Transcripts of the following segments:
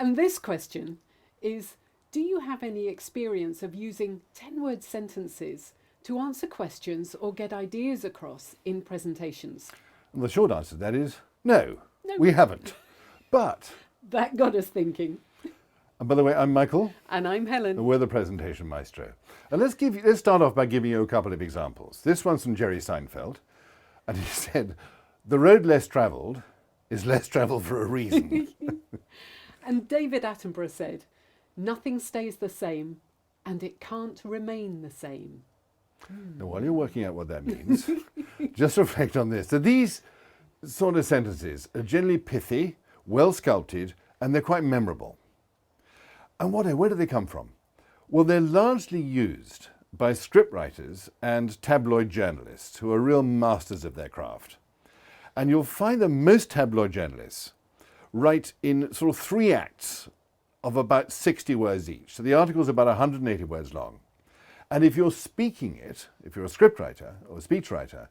And this question is, do you have any experience of using 10-word sentences to answer questions or get ideas across in presentations? And the short answer to that is no, No. we haven't. But, That got us thinking. and by the way, I'm Michael, And I'm Helen. and we're the Presentation Maestro. And let's start off by giving you a couple of examples. This one's from Jerry Seinfeld, and he said, "The road less travelled is less travelled for a reason." And David Attenborough said, "Nothing stays the same, and it can't remain the same." Now, while you're working out what that means, just reflect on this. So these sort of sentences are generally pithy, well sculpted, and they're quite memorable. And where do they come from? Well, they're largely used by scriptwriters and tabloid journalists who are real masters of their craft. And you'll find that most tabloid journalists write in sort of 3 acts of about 60 words each. So the article's about 180 words long. And if you're speaking it, if you're a scriptwriter or a speechwriter,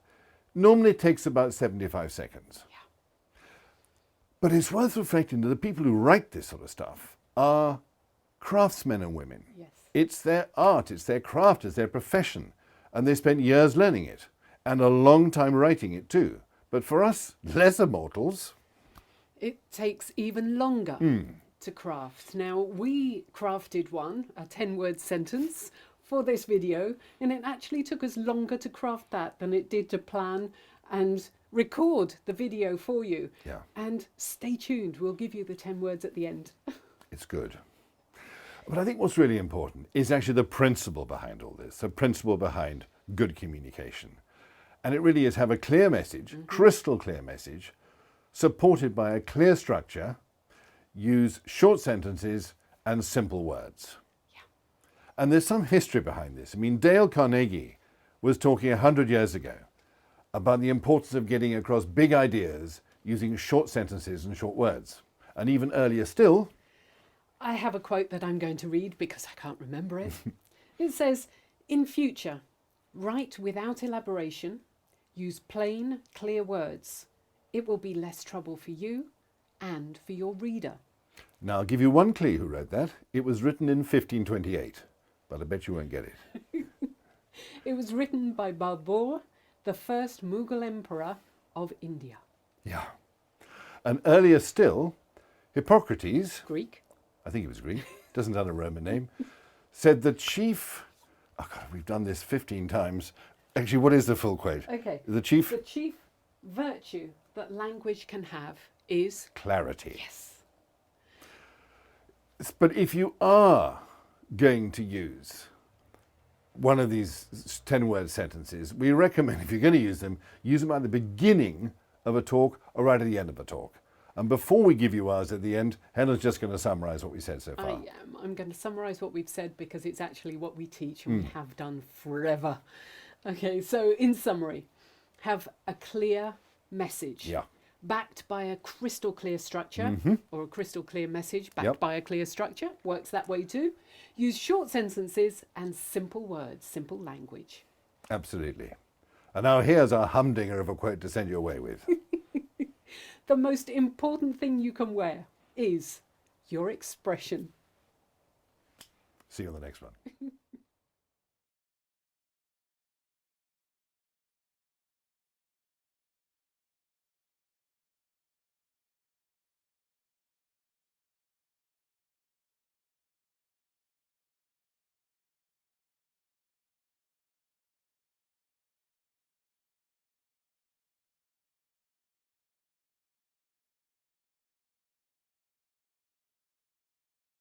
normally it takes about 75 seconds. Yeah. But it's worth reflecting that the people who write this sort of stuff are craftsmen and women. Yes. It's their art, it's their craft, it's their profession. And they spent years learning it and a long time writing it too. But for us, lesser mortals, It takes even longer to craft. Now, we crafted one, a 10-word sentence, for this video, and it actually took us longer to craft that than it did to plan and record the video for you. Yeah. And stay tuned, we'll give you the 10 words at the end. it's good. But I think what's really important is actually the principle behind all this, the principle behind good communication. And it really is have a clear message, crystal clear message, supported by a clear structure, use short sentences and simple words. Yeah. And there's some history behind this. I mean, Dale Carnegie was talking 100 years ago about the importance of getting across big ideas using short sentences and short words. And even earlier still, I have a quote that I'm going to read because I can't remember it. It says, "In future, write without elaboration, use plain, clear words. It will be less trouble for you and for your reader." now I'll give you one clue who wrote that. It was written in 1528, but I bet you won't get it. It was written by Babur, the first Mughal emperor of India. Yeah. And earlier still, Hippocrates, Greek. I think he was Greek, doesn't have a Roman name, said the chief, oh God, we've done this 15 times. Actually, what is the full quote? Okay. The chief? The chief virtue that language can have is Clarity. yes. But if you are going to use one of these 10-word sentences, we recommend if you're going to use them at the beginning of a talk or right at the end of a talk. And before we give you ours at the end, Helen's just going to summarise what we said so far. I'm going to summarise what we've said because it's actually what we teach and we have done forever. Okay, so in summary, have a clear message. Yeah. Backed by a crystal clear structure or a crystal clear message backed Yep. by a clear structure. Works that way too. Use short sentences and simple words, simple language. Absolutely. And now here's our humdinger of a quote to send you away with. The most important thing you can wear is your expression. See you on the next one.